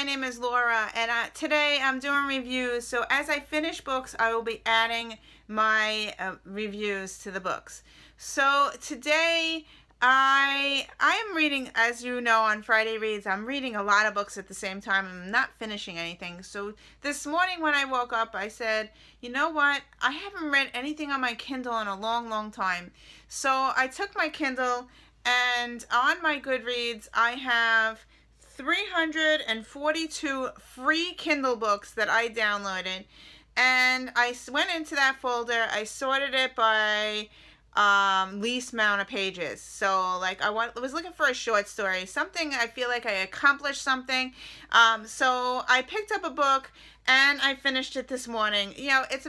my name is Laura, and today I'm doing reviews. So as I finish books, I will be adding my reviews to the books. So today I am reading, as you know, on Friday Reads, I'm reading a lot of books at the same time. I'm not finishing anything. So this morning when I woke up, I said, you know what? I haven't read anything on my Kindle in a long, long time. So I took my Kindle, and on my Goodreads, I have 342 free Kindle books that I downloaded, and I went into that folder. I sorted it by least amount of pages. So like I was looking for a short story, something I feel like I accomplished something. So I picked up a book and I finished it this morning. You know, it's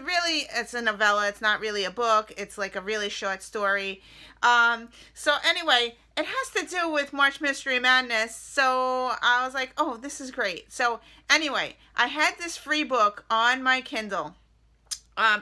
a novella. It's not really a book. It's like a really short story. So anyway, it has to do with March Mystery Madness. So I was like, oh, this is great. So anyway, I had this free book on my Kindle.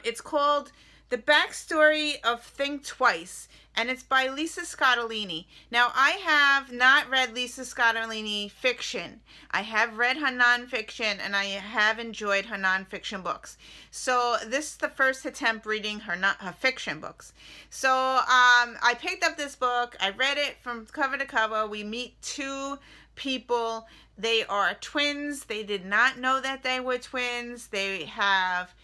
It's called The Backstory of Think Twice, and it's by Lisa Scottoline. Now, I have not read Lisa Scottoline fiction. I have read her nonfiction, and I have enjoyed her nonfiction books. So this is the first attempt reading her fiction books. So I picked up this book. I read it from cover to cover. We meet two people. They are twins. They did not know that they were twins. They have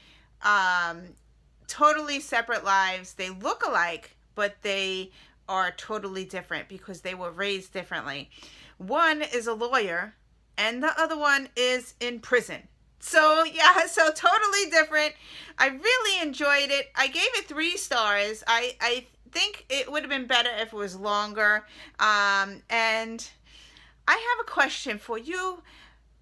totally separate lives. They look alike, but they are totally different because they were raised differently. One is a lawyer and the other one is in prison. So yeah, so totally different. I really enjoyed it. I gave it 3 stars. I think it would have been better if it was longer. And I have a question for you.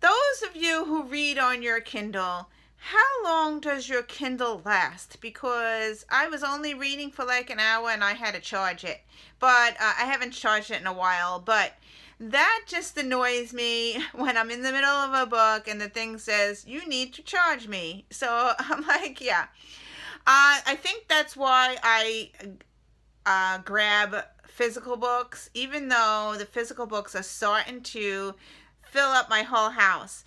Those of you who read on your Kindle, how long does your Kindle last? Because I was only reading for like an hour and I had to charge it. But I haven't charged it in a while. But that just annoys me when I'm in the middle of a book and the thing says, you need to charge me. So I'm like, yeah. I think that's why I grab physical books, even though the physical books are starting to fill up my whole house.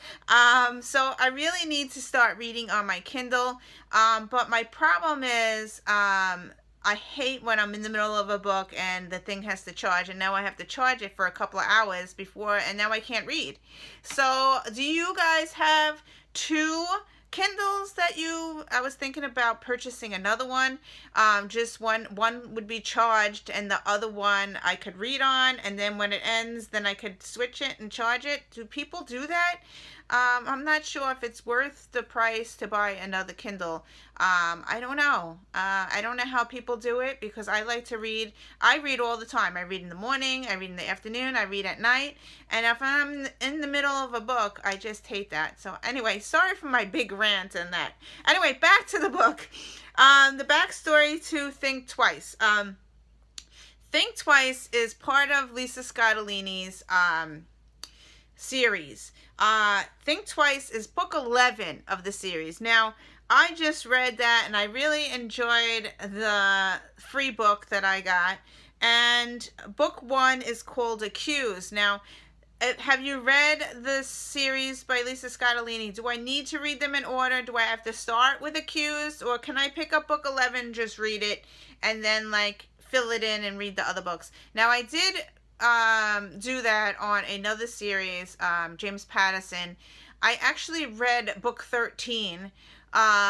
So I really need to start reading on my Kindle. But my problem is I hate when I'm in the middle of a book and the thing has to charge, and now I have to charge it for a couple of hours before, and now I can't read. So do you guys have 2 Kindles that I was thinking about purchasing another one. Just one would be charged and the other one I could read on, and then when it ends, then I could switch it and charge it. Do people do that? I'm not sure if it's worth the price to buy another Kindle. I don't know. I don't know how people do it because I like to read. I read all the time. I read in the morning, I read in the afternoon, I read at night. And if I'm in the middle of a book, I just hate that. So anyway, sorry for my big rant and that. Anyway, back to the book. The backstory to Think Twice. Think Twice is part of Lisa Scottoline's series. Think Twice is book 11 of the series. Now, I just read that and I really enjoyed the free book that I got. And book 1 is called Accused. Now, have you read the series by Lisa Scottolini? Do I need to read them in order? Do I have to start with Accused? Or can I pick up book 11, just read it, and then like fill it in and read the other books? Now, I did do that on another series, James Patterson. I actually read book 13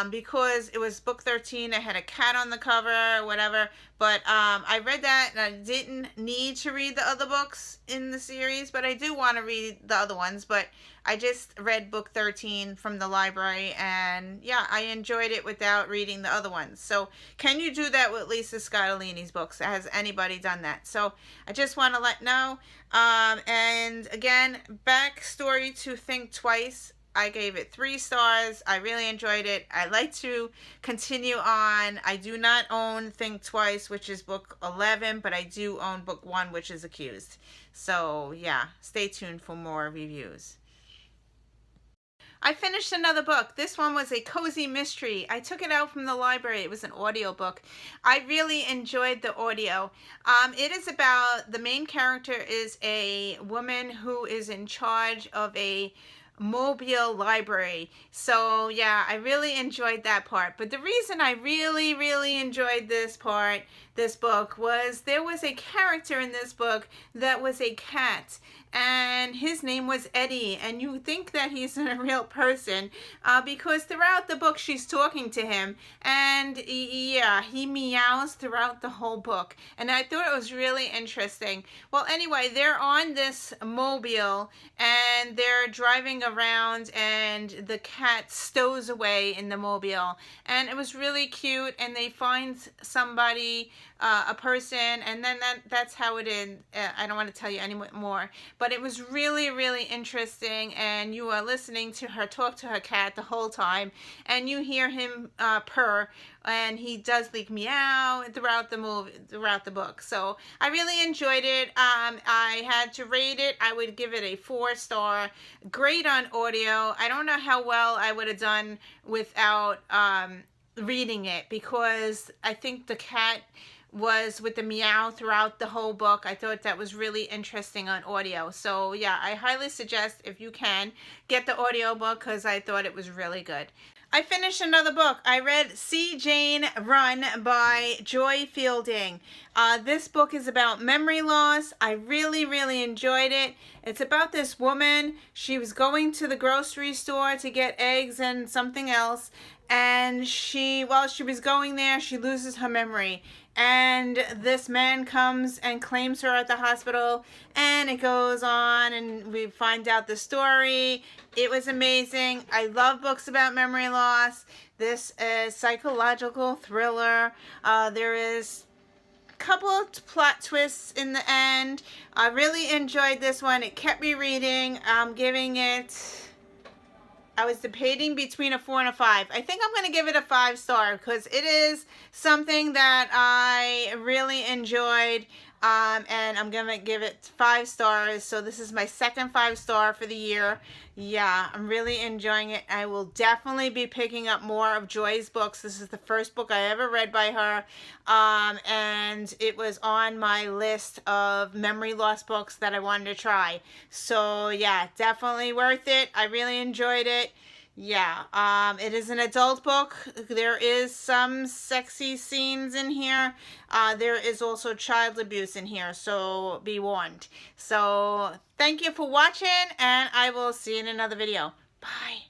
because it was book 13. I had a cat on the cover or whatever, but I read that and I didn't need to read the other books in the series, but I do want to read the other ones. But I just read book 13 from the library, and yeah, I enjoyed it without reading the other ones. So can you do that with Lisa Scottolini's books? Has anybody done that? So I just want to let know. And again, backstory to Think Twice. I gave it 3 stars. I really enjoyed it. I like to continue on. I do not own Think Twice, which is book 11, but I do own book 1, which is Accused. So yeah, stay tuned for more reviews. I finished another book. This one was a cozy mystery. I took it out from the library. It was an audio book. I really enjoyed the audio. It is about, the main character is a woman who is in charge of a Mobile library. So yeah, I really enjoyed that part. But the reason I really enjoyed this book, was there was a character in this book that was a cat, and his name was Eddie, and you think that he's a real person, because throughout the book she's talking to him, and yeah, he meows throughout the whole book, and I thought it was really interesting. Well, anyway, they're on this mobile, and they're driving around, and the cat stows away in the mobile, and it was really cute, and they find somebody, a person, and then that's how it is. I don't want to tell you any more, but it was really interesting, and you are listening to her talk to her cat the whole time, and you hear him purr, and he does like meow throughout the book. So I really enjoyed it. I had to rate it. I would give it a 4-star. Great on audio. I don't know how well I would have done without reading it, because I think the cat was with the meow throughout the whole book. I thought that was really interesting on audio. So yeah, I highly suggest, if you can, get the audio book, because I thought it was really good. I finished another book. I read See Jane Run by Joy Fielding. This book is about memory loss. I really enjoyed it. It's about this woman. She was going to the grocery store to get eggs and something else, and while she was going there, she loses her memory, and this man comes and claims her at the hospital, and it goes on, and we find out the story. It was amazing. I love books about memory loss. This is psychological thriller. There is a couple of plot twists in the end. I really enjoyed this one. It kept me reading. I'm giving it, I was debating between a 4 and a 5. I think I'm going to give it a 5-star, because it is something that I really enjoyed, and I'm going to give it 5 stars. So this is my second 5-star for the year. Yeah, I'm really enjoying it. I will definitely be picking up more of Joy's books. This is the first book I ever read by her, and it was on my list of memory loss books that I wanted to try. So yeah, definitely worth it. I really enjoyed it. Yeah, it is an adult book. There is some sexy scenes in here. There is also child abuse in here, so be warned. So thank you for watching, and I will see you in another video. Bye.